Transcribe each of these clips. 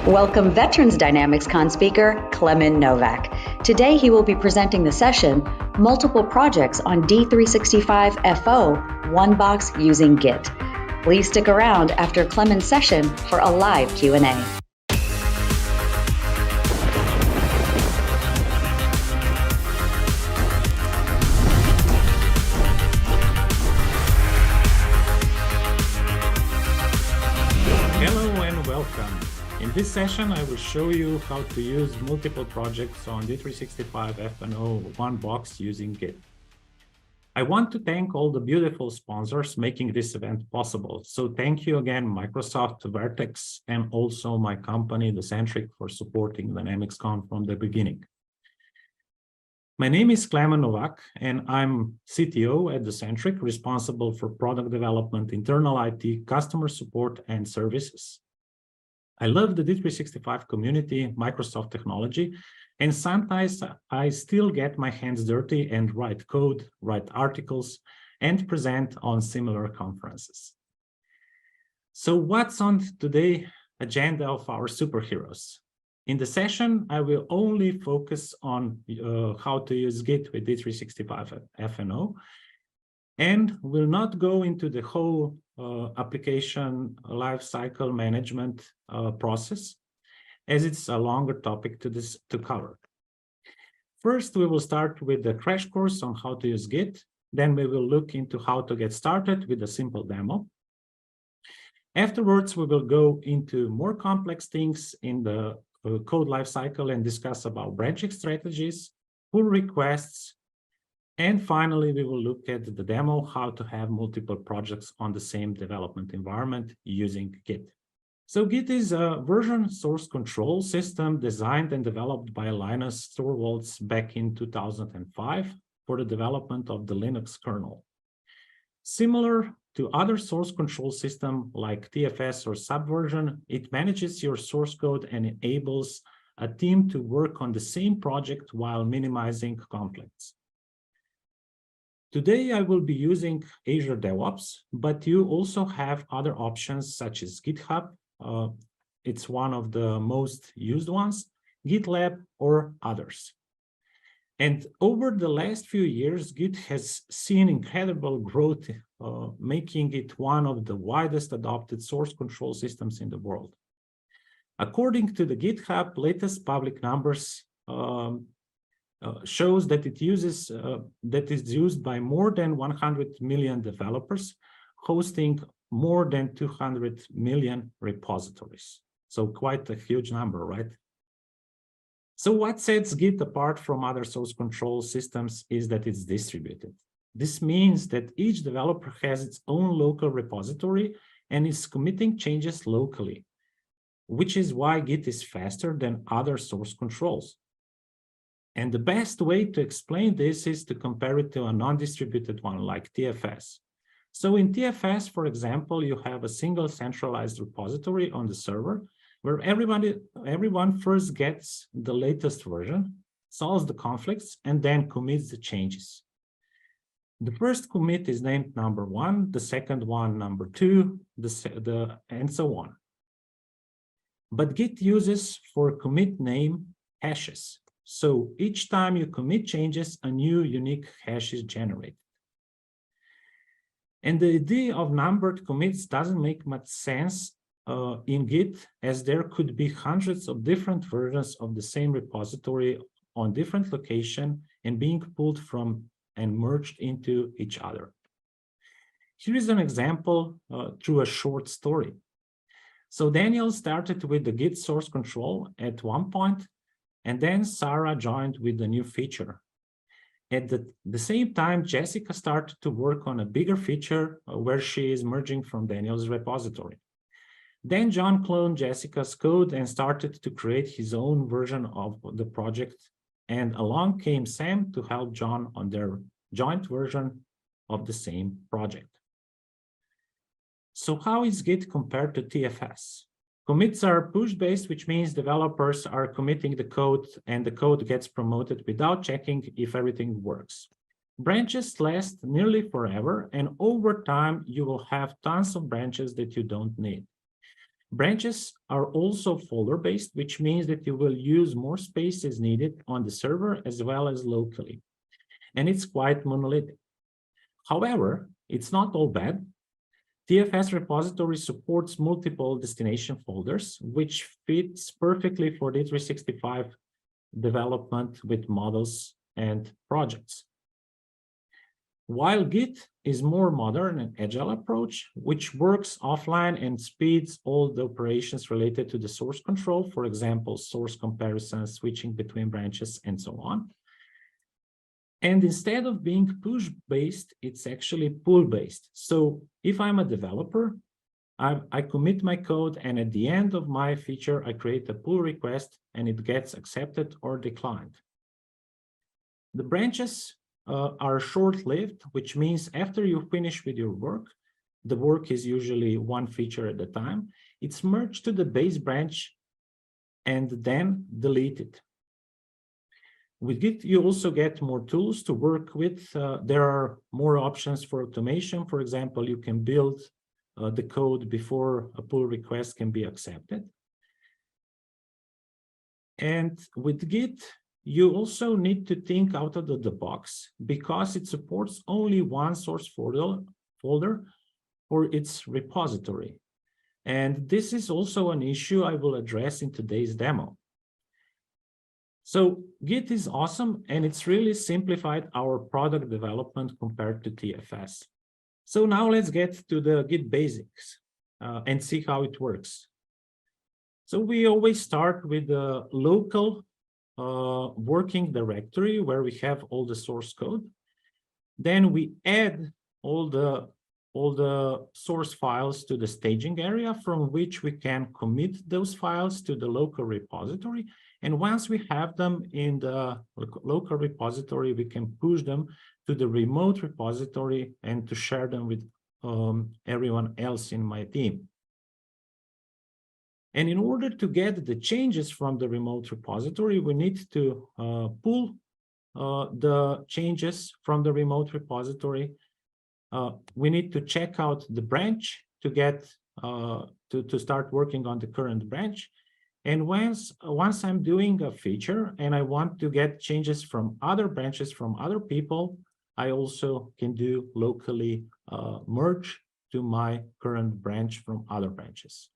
Welcome Veterans DynamicsCon speaker, Klemen Novak. Today he will be presenting the session, Multiple Projects on D365FO, OneBox using Git. Please stick around after Klemen's session for a live Q&A. Hello and welcome. In this session, I will show you how to use multiple projects on D365FO OneBox using Git. I want to thank all the beautiful sponsors making this event possible. So thank you again, Microsoft, Vertex, and also my company, Docentric, for supporting DynamicsCon from the beginning. My name is Klemen Novak, and I'm CTO at Docentric, responsible for product development, internal IT, customer support, and services. I love the D365 community, Microsoft technology, and sometimes I still get my hands dirty and write code, write articles, and present on similar conferences. So what's on today's agenda of our superheroes? In the session, I will only focus on how to use Git with D365FO, and will not go into the whole application lifecycle management process, as it's a longer topic to cover. First, we will start with the crash course on how to use Git. Then we will look into how to get started with a simple demo. Afterwards, we will go into more complex things in the code lifecycle and discuss about branching strategies, pull requests, and finally, we will look at the demo, how to have multiple projects on the same development environment using Git. So Git is a version source control system designed and developed by Linus Torvalds back in 2005 for the development of the Linux kernel. Similar to other source control systems like TFS or Subversion, it manages your source code and enables a team to work on the same project while minimizing conflicts. Today, I will be using Azure DevOps, but you also have other options such as GitHub. It's one of the most used ones, GitLab, or others. And over the last few years, Git has seen incredible growth, making it one of the widest adopted source control systems in the world. According to the GitHub latest public numbers, shows that it is used by more than 100 million developers, hosting more than 200 million repositories. So quite a huge number, right? So what sets Git apart from other source control systems is that it's distributed. This means that each developer has its own local repository and is committing changes locally, which is why Git is faster than other source controls. And the best way to explain this is to compare it to a non-distributed one like TFS. So in TFS, for example, you have a single centralized repository on the server where everyone first gets the latest version, solves the conflicts, and then commits the changes. The first commit is named number 1, the second one number 2, and so on. But Git uses for commit name hashes. So each time you commit changes, a new unique hash is generated. And the idea of numbered commits doesn't make much sense in Git, as there could be hundreds of different versions of the same repository on different locations and being pulled from and merged into each other. Here is an example through a short story. So Daniel started with the Git source control at one point, and then Sarah joined with the new feature. At the same time, Jessica started to work on a bigger feature where she is merging from Daniel's repository. Then John cloned Jessica's code and started to create his own version of the project. And along came Sam to help John on their joint version of the same project. So how is Git compared to TFS? Commits are push-based, which means developers are committing the code and the code gets promoted without checking if everything works. Branches last nearly forever, and over time, you will have tons of branches that you don't need. Branches are also folder-based, which means that you will use more space as needed on the server as well as locally. And it's quite monolithic. However, it's not all bad. TFS repository supports multiple destination folders, which fits perfectly for D365 development with models and projects. While Git is more modern and agile approach, which works offline and speeds all the operations related to the source control, for example, source comparison, switching between branches, and so on. And instead of being push-based, it's actually pull-based. So if I'm a developer, I commit my code, and at the end of my feature, I create a pull request, and it gets accepted or declined. The branches are short-lived, which means after you finish with your work, the work is usually one feature at a time. It's merged to the base branch and then deleted. With Git, you also get more tools to work with. There are more options for automation. For example, you can build the code before a pull request can be accepted. And with Git, you also need to think out of the box because it supports only one source folder for its repository. And this is also an issue I will address in today's demo. So Git is awesome, and it's really simplified our product development compared to TFS. So now let's get to the Git basics and see how it works. So we always start with the local working directory where we have all the source code. Then we add all the source files to the staging area from which we can commit those files to the local repository. And once we have them in the local repository, we can push them to the remote repository and to share them with everyone else in my team. And in order to get the changes from the remote repository, we need to pull the changes from the remote repository. We need to check out the branch to get to start working on the current branch. And once I'm doing a feature and I want to get changes from other branches from other people, I also can do locally merge to my current branch from other branches.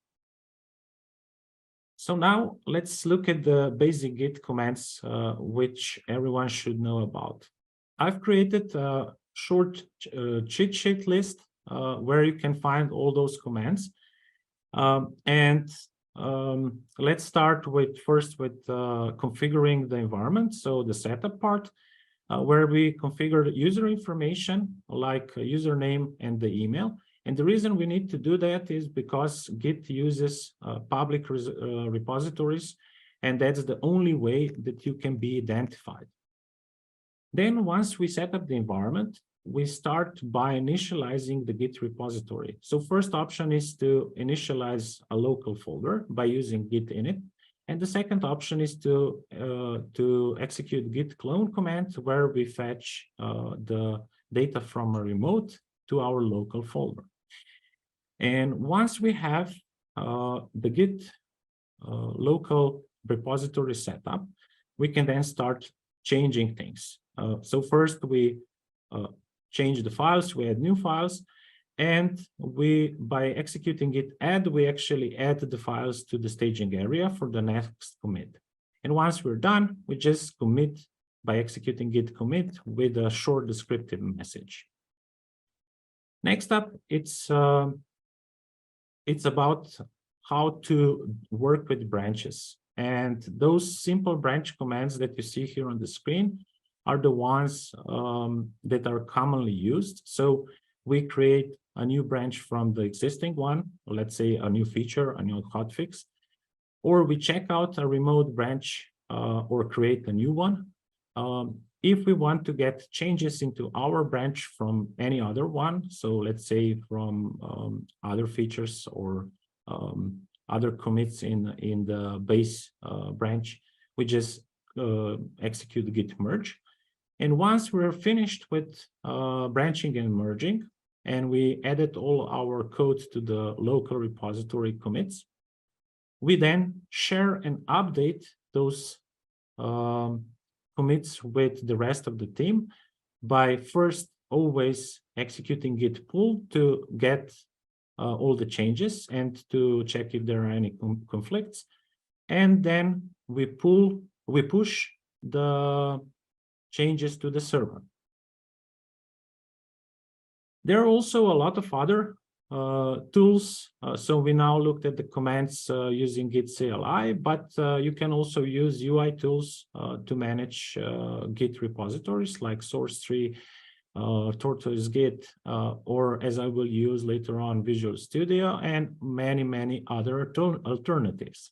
So now let's look at the basic Git commands, which everyone should know about. I've created a short cheat sheet list where you can find all those commands. Let's start first with configuring the environment. So the setup part, where we configure the user information like a username and the email. And the reason we need to do that is because Git uses public repositories, and that's the only way that you can be identified. Then once we set up the environment, we start by initializing the Git repository. So first option is to initialize a local folder by using git init. And the second option is to execute git clone command, where we fetch the data from a remote to our local folder. And once we have the Git local repository set up, we can then start changing things. So first we change the files, we add new files, and by executing git add, we actually add the files to the staging area for the next commit. And once we're done, we just commit by executing git commit with a short descriptive message. Next up, it's about how to work with branches. And those simple branch commands that you see here on the screen are the ones that are commonly used. So we create a new branch from the existing one, let's say a new feature, a new hotfix, or we check out a remote branch or create a new one. If we want to get changes into our branch from any other one, so let's say from other features or other commits in the base branch, we just execute git merge. And once we're finished with branching and merging, and we added all our code to the local repository commits, we then share and update those commits with the rest of the team by first always executing git pull to get all the changes and to check if there are any conflicts. And then we push the changes to the server. There are also a lot of other tools. So we now looked at the commands using git CLI, but you can also use UI tools to manage Git repositories like SourceTree, Tortoise Git, or as I will use later on, Visual Studio, and many other alternatives.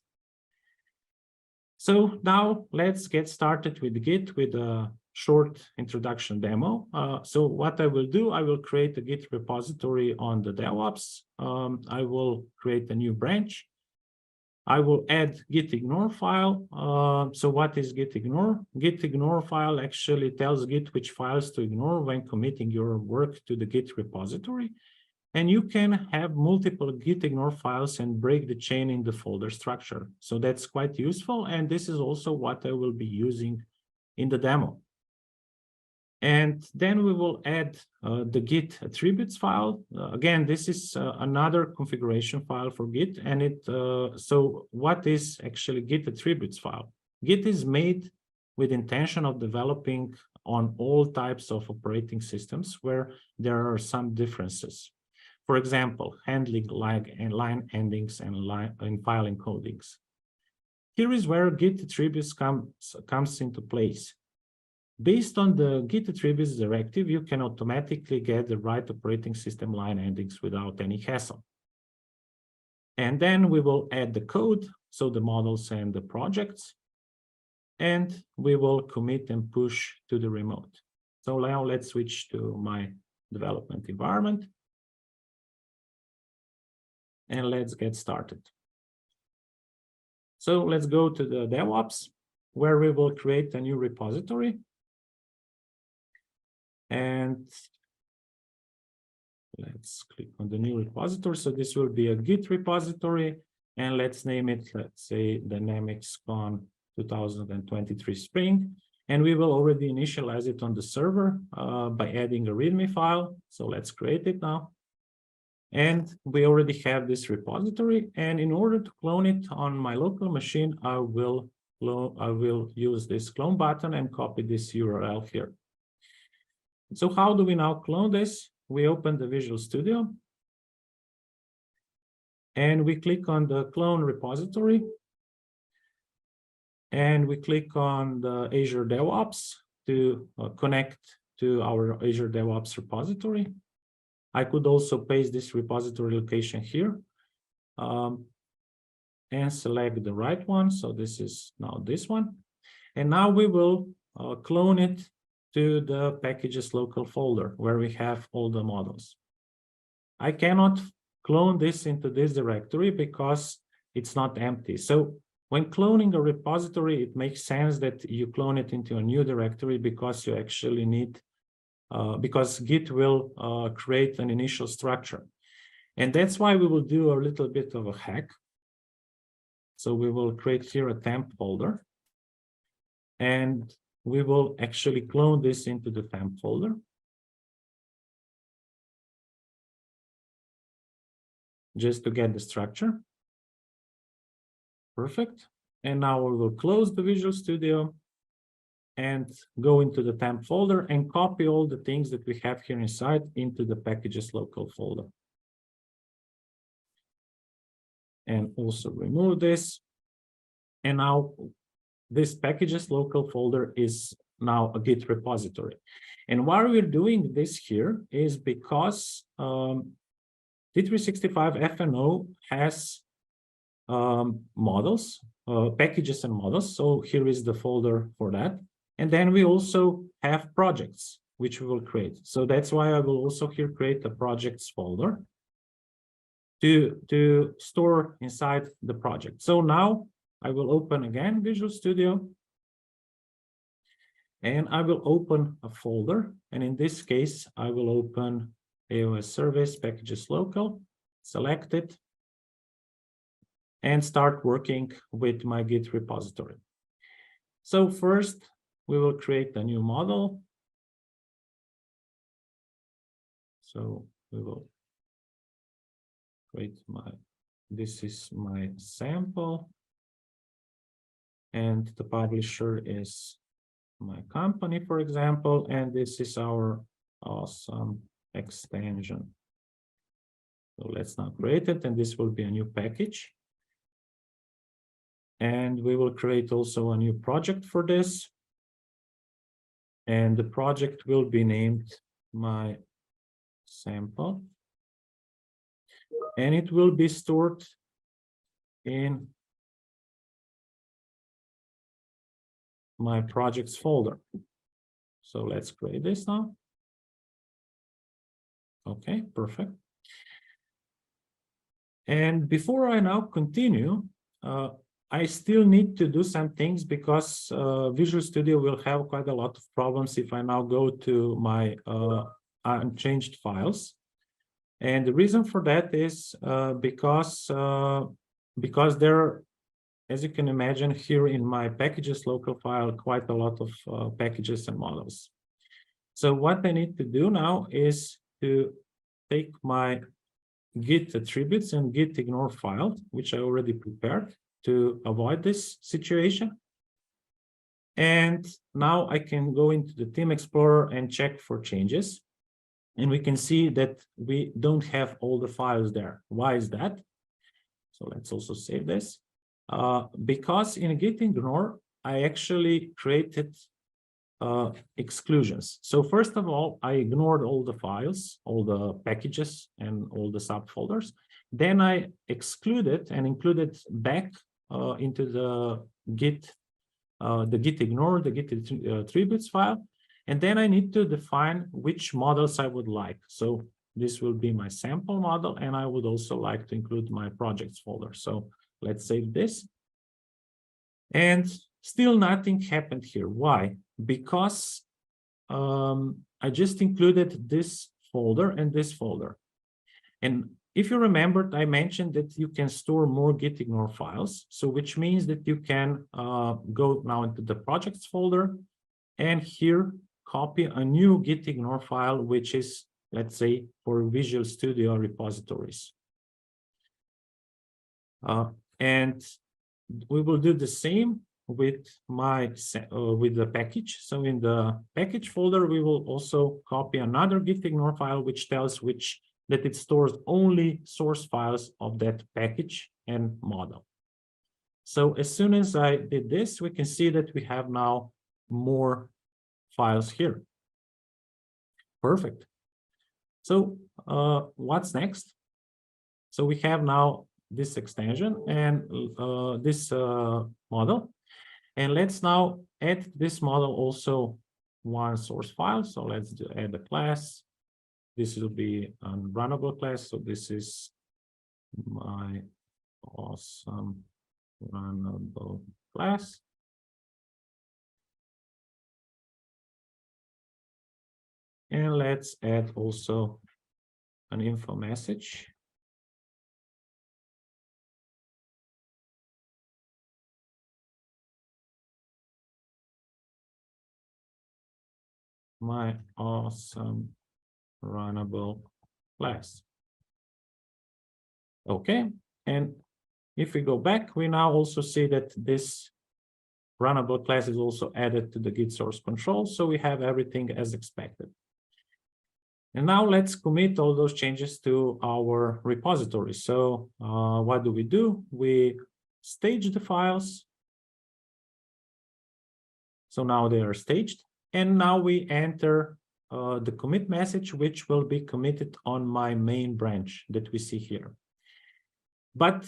So now let's get started with Git with a short introduction demo. So what I will do, I will create a Git repository on the DevOps. I will create a new branch. I will add git ignore file. So what is git ignore? Git ignore file actually tells Git which files to ignore when committing your work to the Git repository. And you can have multiple git ignore files and break the chain in the folder structure. So that's quite useful. And this is also what I will be using in the demo. And then we will add the git attributes file. Again, this is another configuration file for Git. And so what is actually git attributes file? Git is made with intention of developing on all types of operating systems where there are some differences. For example, handling lag and line endings and file encodings. Here is where git attributes comes into place. Based on the git attributes directive, you can automatically get the right operating system line endings without any hassle. And then we will add the code, so the models and the projects, and we will commit and push to the remote. So now let's switch to my development environment. And let's get started. So let's go to the DevOps, where we will create a new repository. And let's click on the new repository. So this will be a Git repository. And let's name it, let's say, DynamicsCon 2023 Spring. And we will already initialize it on the server by adding a README file. So let's create it now. And we already have this repository. And in order to clone it on my local machine, I will use this clone button and copy this URL here. So how do we now clone this? We open the Visual Studio. And we click on the clone repository. And we click on the Azure DevOps to connect to our Azure DevOps repository. I could also paste this repository location here and select the right one. So this is now this one. And now we will clone it to the packages local folder where we have all the models. I cannot clone this into this directory because it's not empty. So when cloning a repository, it makes sense that you clone it into a new directory because you actually need because Git will create an initial structure. And that's why we will do a little bit of a hack. So we will create here a temp folder. And we will actually clone this into the temp folder. Just to get the structure. Perfect. And now we will close the Visual Studio and go into the temp folder and copy all the things that we have here inside into the packages local folder. And also remove this. And now this packages local folder is now a Git repository. And why we're doing this here is because D365FO has models, packages and models. So here is the folder for that. And then we also have projects, which we will create. So that's why I will also here create a projects folder to store inside the project. So now I will open again Visual Studio. And I will open a folder. And in this case, I will open AOS Service Packages Local, select it. and start working with my Git repository. So first, we will create a new model. So we will create this is my sample, and the publisher is my company, for example, and this is our awesome extension. So let's now create it, and this will be a new package. And we will create also a new project for this. And the project will be named my sample. And it will be stored in my projects folder. So let's create this now. Okay, perfect. And before I now continue, I still need to do some things because Visual Studio will have quite a lot of problems if I now go to my unchanged files. And the reason for that is because there are, as you can imagine, here in my packages local file, quite a lot of packages and models. So what I need to do now is to take my Git attributes and Git ignore file, which I already prepared to avoid this situation. And now I can go into the Theme Explorer and check for changes. And we can see that we don't have all the files there. Why is that? So let's also save this. Because in Git ignore, I actually created exclusions. So first of all, I ignored all the files, all the packages, and all the subfolders. Then I excluded and included back into the Git ignore, the Git attributes file. And then I need to define which models I would like. So this will be my sample model, and I would also like to include my projects folder. So let's save this. And still nothing happened here. Why? Because I just included this folder and this folder. And if you remembered, I mentioned that you can store more Git ignore files. So which means that you can go now into the projects folder and here copy a new Git ignore file, which is, let's say, for Visual Studio repositories. And we will do the same with with the package. So in the package folder, we will also copy another Git ignore file, which tells that it stores only source files of that package and model. So as soon as I did this, we can see that we have now more files here. Perfect. So what's next? So we have now this extension and this model. And let's now add this model also one source file. So let's add a class. This will be a runnable class. So this is my awesome runnable class. And let's add also an info message. My awesome runnable class. Okay, and if we go back, we now also see that this runnable class is also added to the Git source control, so we have everything as expected. And now let's commit all those changes to our repository. So what do? We stage the files. So now they are staged. And now we enter the commit message, which will be committed on my main branch that we see here. But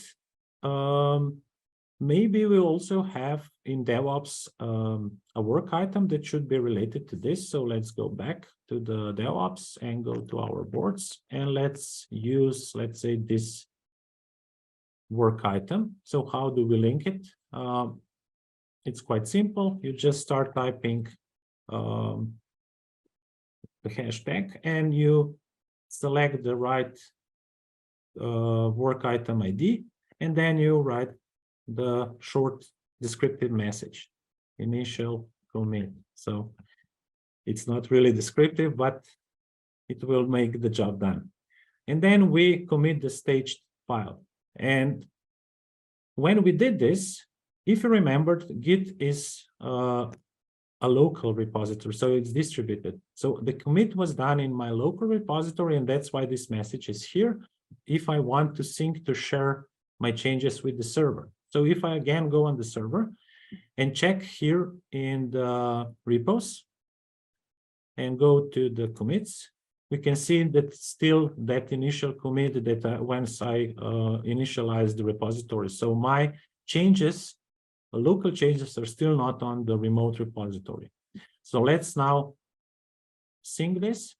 maybe we also have in DevOps a work item that should be related to this. So let's go back to the DevOps and go to our boards. And let's use, let's say, this work item. So how do we link it? It's quite simple. You just start typing the hashtag and you select the right work item ID, and then you write the short descriptive message, initial commit. So it's not really descriptive, but it will make the job done. And then we commit the staged file. And when we did this, if you remembered, Git is a local repository, so it's distributed. So the commit was done in my local repository, and that's why this message is here. If I want to sync to share my changes with the server. So if I again go on the server and check here in the repos and go to the commits, we can see that still that initial commit that once I initialized the repository. So my changes, local changes, are still not on the remote repository. So let's now sync this.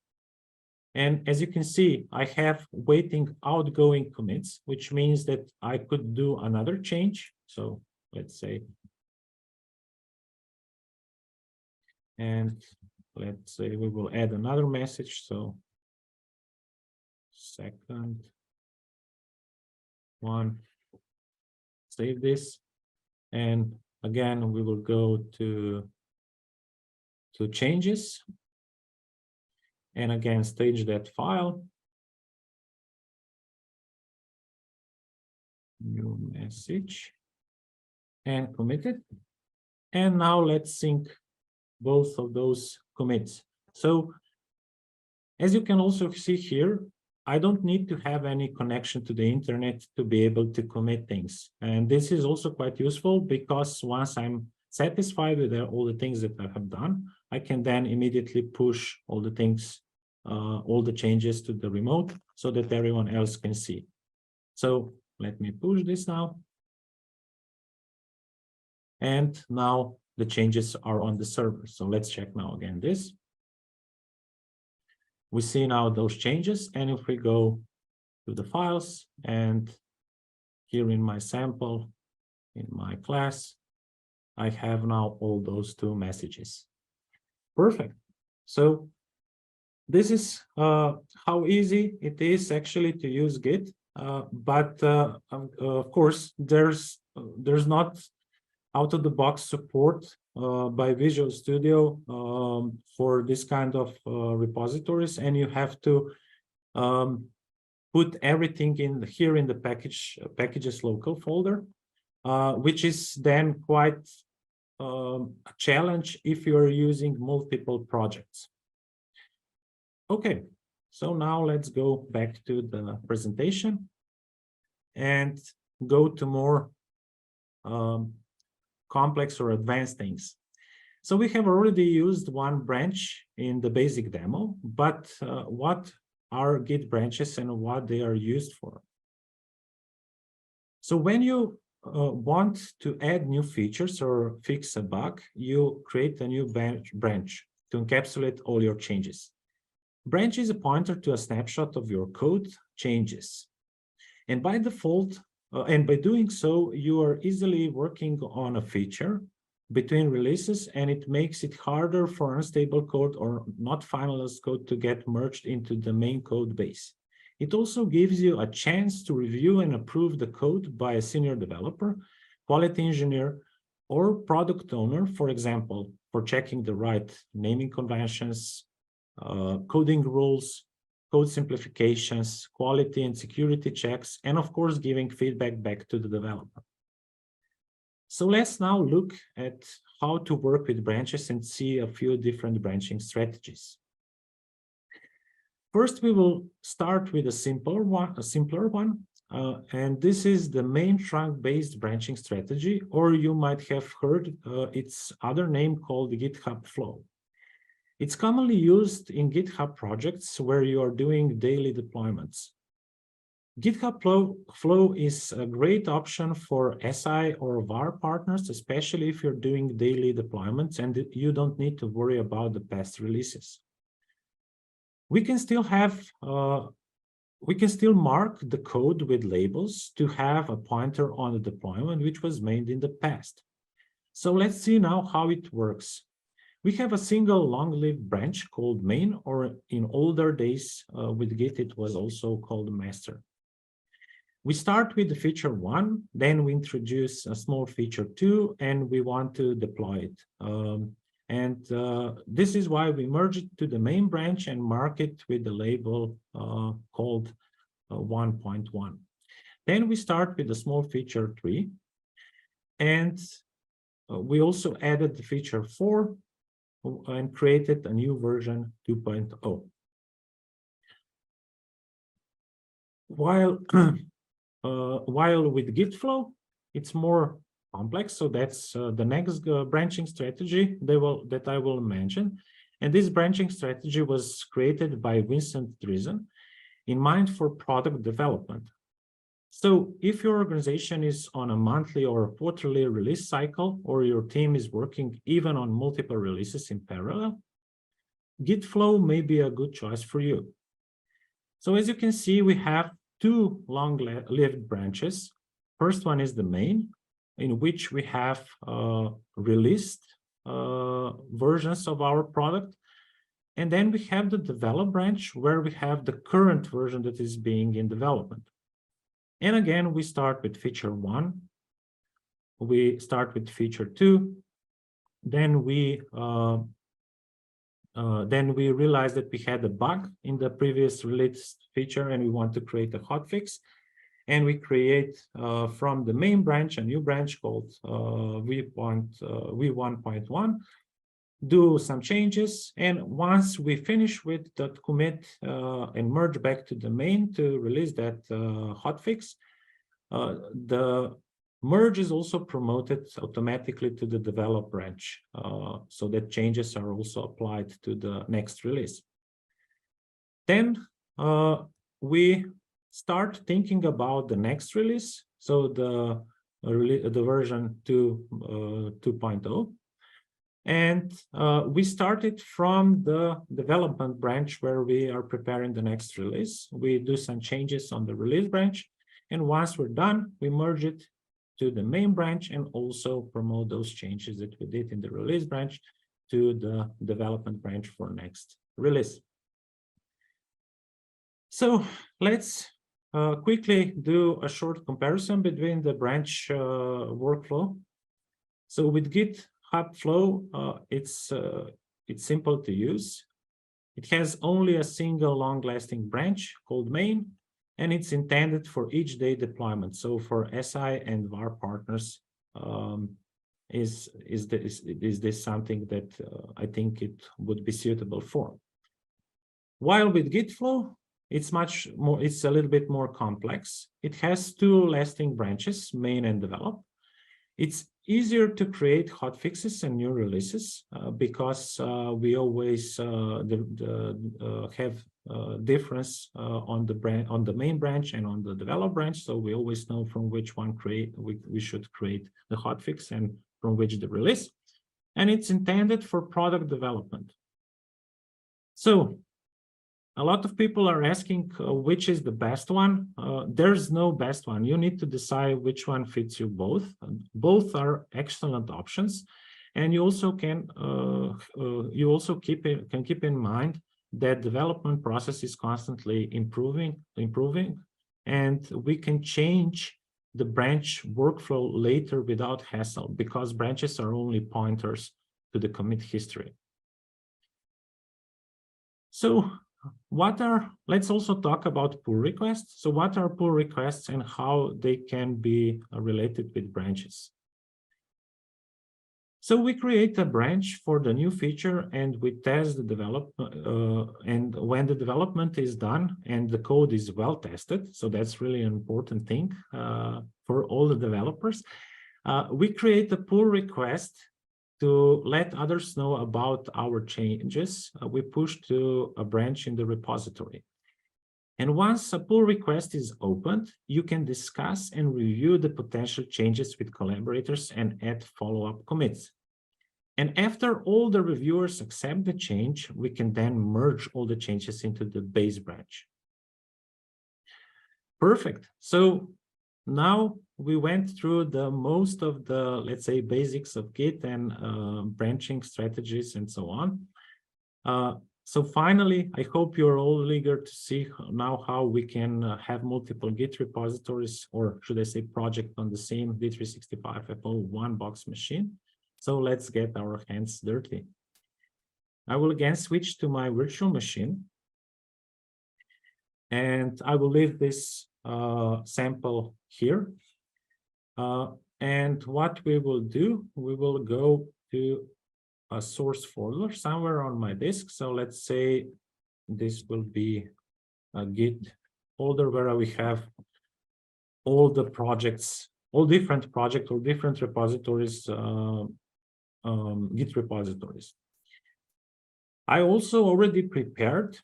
And as you can see, I have waiting outgoing commits, which means that I could do another change. So let's say, and let's say we will add another message. So second one, save this. And again, we will go to changes. And again, stage that file. New message. And commit it. And now let's sync both of those commits. So as you can also see here, I don't need to have any connection to the internet to be able to commit things. And this is also quite useful because once I'm satisfied with all the things that I have done, I can then immediately push all the things, all the changes to the remote so that everyone else can see. So let me push this now. And now the changes are on the server. So let's check now again this. We see now those changes. And if we go to the files and here in my sample, in my class, I have now all those two messages. Perfect. So this is how easy it is actually to use Git. But of course, there's not out-of-the-box support by Visual Studio for this kind of repositories, and you have to put everything in here in the packages local folder, which is then quite a challenge if you are using multiple projects. Okay, so now let's go back to the presentation and go to more complex or advanced things. So we have already used one branch in the basic demo, but what are Git branches and what they are used for? So when you want to add new features or fix a bug, you create a new branch to encapsulate all your changes. Branch is a pointer to a snapshot of your code changes. And by default, and by doing so, you are easily working on a feature between releases, and it makes it harder for unstable code or not finalized code to get merged into the main code base. It also gives you a chance to review and approve the code by a senior developer, quality engineer, or product owner, for example, for checking the right naming conventions, coding rules, code simplifications, quality and security checks, and of course, giving feedback back to the developer. So let's now look at how to work with branches and see a few different branching strategies. First, we will start with a simpler one, and this is the main trunk-based branching strategy, or you might have heard its other name called GitHub Flow. It's commonly used in GitHub projects where you are doing daily deployments. GitHub Flow is a great option for SI or VAR partners, especially if you're doing daily deployments and you don't need to worry about the past releases. We can still mark the code with labels to have a pointer on the deployment which was made in the past. So let's see now how it works. We have a single long-lived branch called main, or in older days with Git, it was also called master. We start with the feature 1, then we introduce a small feature 2, and we want to deploy it. This is why we merge it to the main branch and mark it with the label called 1.1. Then we start with the small feature 3, and we also added the feature 4 and created a new version 2.0. While with Git flow, it's more complex. So that's the next branching strategy that I will mention. And this branching strategy was created by Vincent Driesen in mind for product development. So if your organization is on a monthly or quarterly release cycle, or your team is working even on multiple releases in parallel, Git flow may be a good choice for you. So as you can see, we have 2 long-lived branches. First one is the main, in which we have released versions of our product. And then we have the develop branch, where we have the current version that is being in development. And again, we start with feature 1. We start with feature 2. Then we realized that we had a bug in the previous release feature, and we want to create a hotfix. And we create from the main branch a new branch called v1.1, do some changes, and once we finish with that commit and merge back to the main to release that hotfix, the merge is also promoted automatically to the develop branch, so that changes are also applied to the next release. Then we start thinking about the next release, so the version 2.0. And we started from the development branch, where we are preparing the next release. We do some changes on the release branch, and once we're done, we merge it to the main branch and also promote those changes that we did in the release branch to the development branch for next release. So let's quickly do a short comparison between the branch workflow. So with Git Hub Flow, it's simple to use. It has only a single long-lasting branch called main, and it's intended for each day deployment. So for SI and VAR partners, is this something that I think it would be suitable for? While with Git Flow, it's a little bit more complex. It has 2 lasting branches, main and develop. It's easier to create hotfixes and new releases because we always have difference on the main branch and on the develop branch. So we always know from which one we should create the hotfix and from which the release. And it's intended for product development. So a lot of people are asking which is the best one. There's no best one. You need to decide which one fits you both. Both are excellent options, and you also can keep in mind that development process is constantly improving, and we can change the branch workflow later without hassle, because branches are only pointers to the commit history. So let's also talk about pull requests. So what are pull requests and how they can be related with branches? So we create a branch for the new feature, and we test the development. And when the development is done and the code is well tested, so that's really an important thing for all the developers, we create a pull request to let others know about our changes. We push to a branch in the repository. And once a pull request is opened, you can discuss and review the potential changes with collaborators and add follow-up commits. And after all the reviewers accept the change, we can then merge all the changes into the base branch. Perfect. So now we went through the most of the, let's say, basics of Git and branching strategies and so on. So finally, I hope you're all eager to see now how we can have multiple Git repositories, or should I say project on the same D365FO OneBox machine. So let's get our hands dirty. I will again switch to my virtual machine. And I will leave this sample here. And what we will do, we will go to a source folder somewhere on my disk. So let's say this will be a Git folder where we have all the projects, all different projects or different repositories, Git repositories. I also already prepared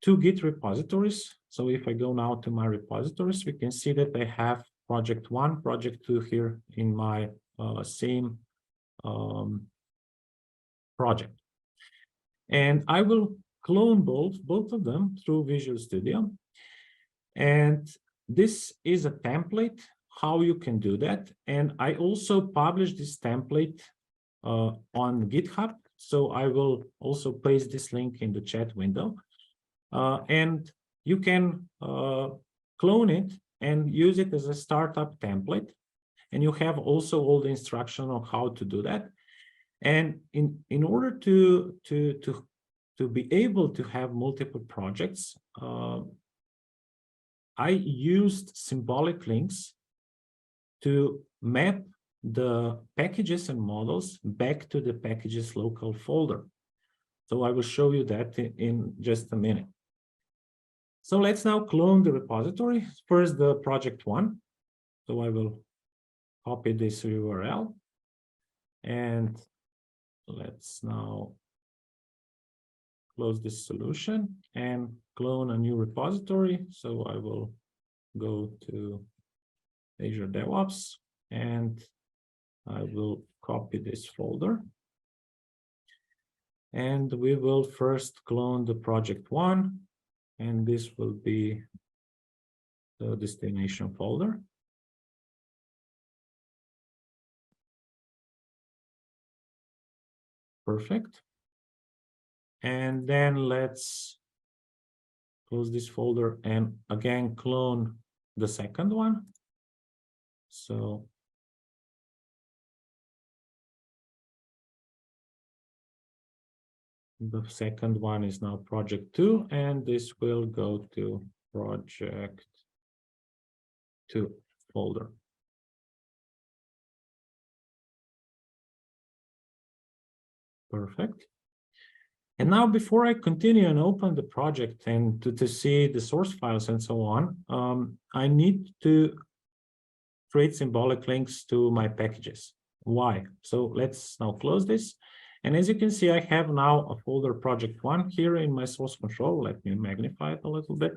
2 Git repositories. So if I go now to my repositories, we can see that I have project 1, project 2 here in my same project. And I will clone both of them through Visual Studio. And this is a template, how you can do that. And I also published this template on GitHub. So I will also place this link in the chat window. And you can clone it and use it as a startup template. And you have also all the instruction on how to do that. And in order to be able to have multiple projects, I used symbolic links to map the packages and models back to the packages local folder. So I will show you that in just a minute. So let's now clone the repository. First, the project 1. So I will copy this URL. And let's now close this solution and clone a new repository. So I will go to Azure DevOps and I will copy this folder. And we will first clone the project 1. And this will be the destination folder. Perfect. And then let's close this folder and again clone the second one. So the second one is now project 2, and this will go to project 2 folder. Perfect. And now before I continue and open the project and to see the source files and so on, I need to create symbolic links to my packages. Why? So let's now close this. And as you can see, I have now a folder project 1 here in my source control. Let me magnify it a little bit.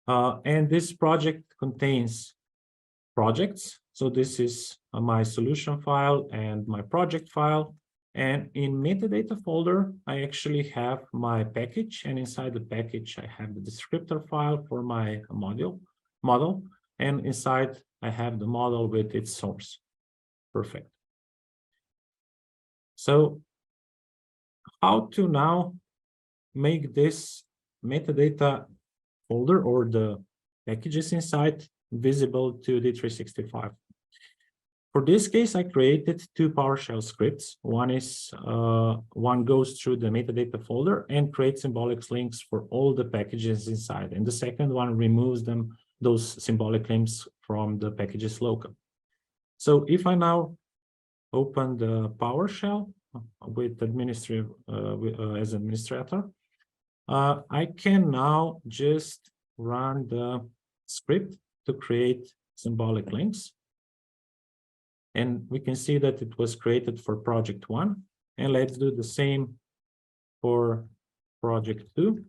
And this project contains projects. So this is my solution file and my project file. And in metadata folder, I actually have my package. And inside the package, I have the descriptor file for my model. And inside, I have the model with its source. Perfect. So how to now make this metadata folder or the packages inside visible to D365? For this case, I created 2 PowerShell scripts. One goes through the metadata folder and creates symbolic links for all the packages inside. And the second one removes those symbolic links from the packages local. So if I now open the PowerShell with as administrator, I can now just run the script to create symbolic links. And we can see that it was created for project 1. And let's do the same for project 2.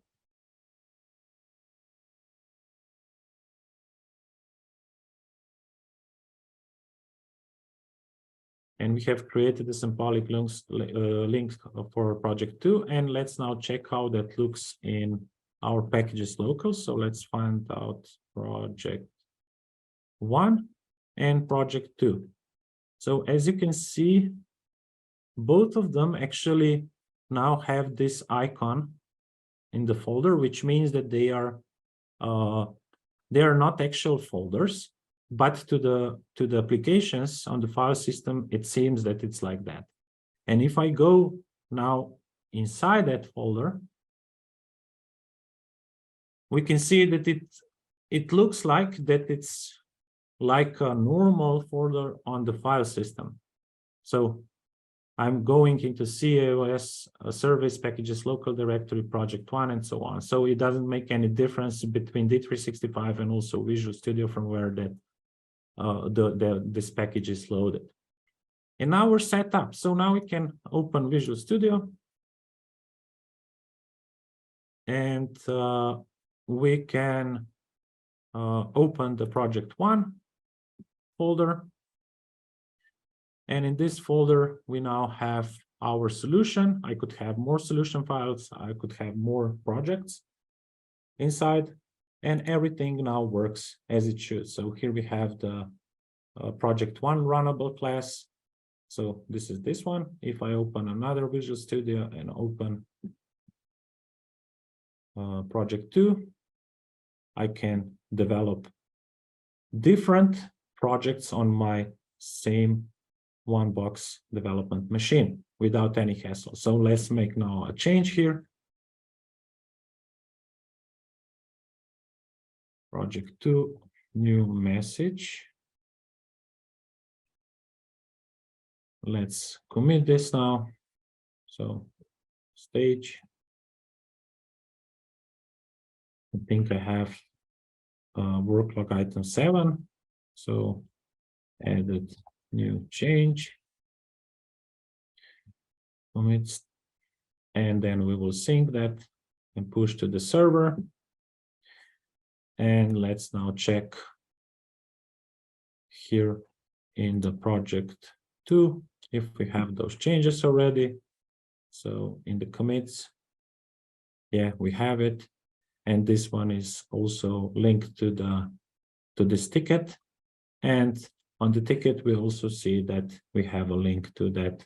And we have created the symbolic links for project 2. And let's now check how that looks in our packages local. So let's find out project 1 and project 2. So as you can see, both of them actually now have this icon in the folder, which means that they are not actual folders, but to the applications on the file system, it seems that it's like that. And if I go now inside that folder, we can see that it looks like that it's like a normal folder on the file system. So I'm going into CAOS, service packages, local directory, project one, and so on. So it doesn't make any difference between D365 and also Visual Studio from where that this package is loaded. And now we're set up. So now we can open Visual Studio, and we can open the project one folder. And in this folder, we now have our solution. I could have more solution files. I could have more projects inside, and everything now works as it should. So here we have the project one runnable class. So this is this one. If I open another Visual Studio and open project two, I can develop different projects on my same OneBox development machine without any hassle. So let's make now a change here. Project two, new message. Let's commit this now. So stage. I think I have work log item 7. So added new change. Commits. And then we will sync that and push to the server. And let's now check here in the project 2 if we have those changes already. So in the commits, yeah, we have it. And this one is also linked to this ticket. And on the ticket, we also see that we have a link to that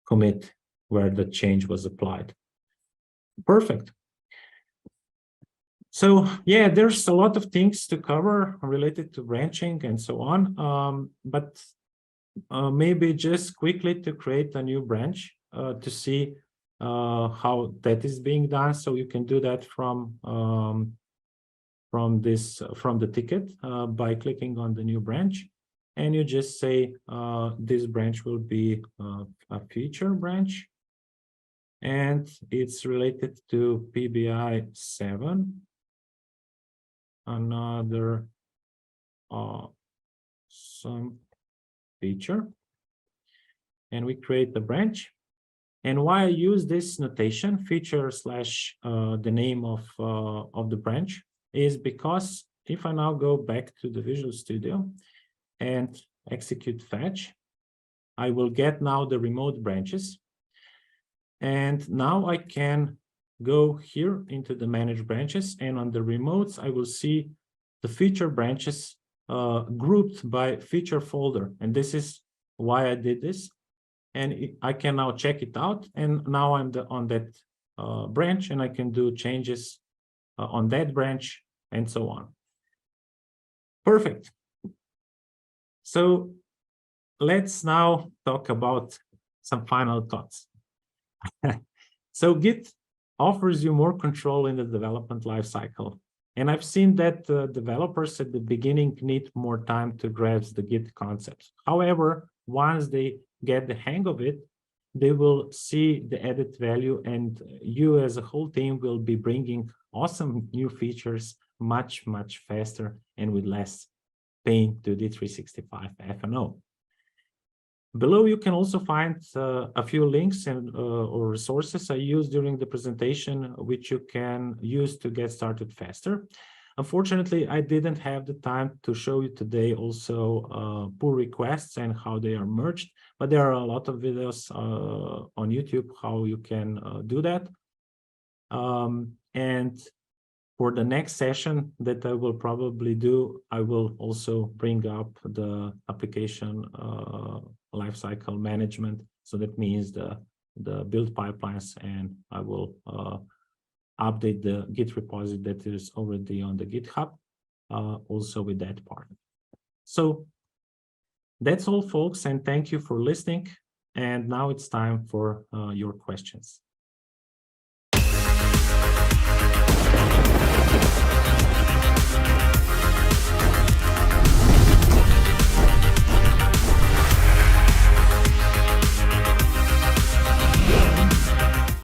commit where the change was applied. Perfect. So yeah, there's a lot of things to cover related to branching and so on. But maybe just quickly to create a new branch to see how that is being done. So you can do that from the ticket by clicking on the new branch, and you just say this branch will be a feature branch, and it's related to PBI 7, another some feature, and we create the branch. And why I use this notation, feature slash the name of the branch, is because if I now go back to the Visual Studio and execute fetch, I will get now the remote branches. And now I can go here into the manage branches, and on the remotes, I will see the feature branches grouped by feature folder. And this is why I did this. And I can now check it out. And now I'm on that branch, and I can do changes on that branch and so on. Perfect. So let's now talk about some final thoughts. So Git offers you more control in the development lifecycle. And I've seen that developers at the beginning need more time to grasp the Git concepts. However, once they get the hang of it, they will see the added value, and you as a whole team will be bringing awesome new features much, much faster and with less pain to D365F&O. Below, you can also find a few links and or resources I used during the presentation, which you can use to get started faster. Unfortunately, I didn't have the time to show you today also pull requests and how they are merged, but there are a lot of videos on YouTube how you can do that. And for the next session that I will probably do, I will also bring up the application lifecycle management. So that means the the build pipelines, and I will update the Git repository that is already on the GitHub, also with that part. So that's all, folks, and thank you for listening. And now it's time for your questions.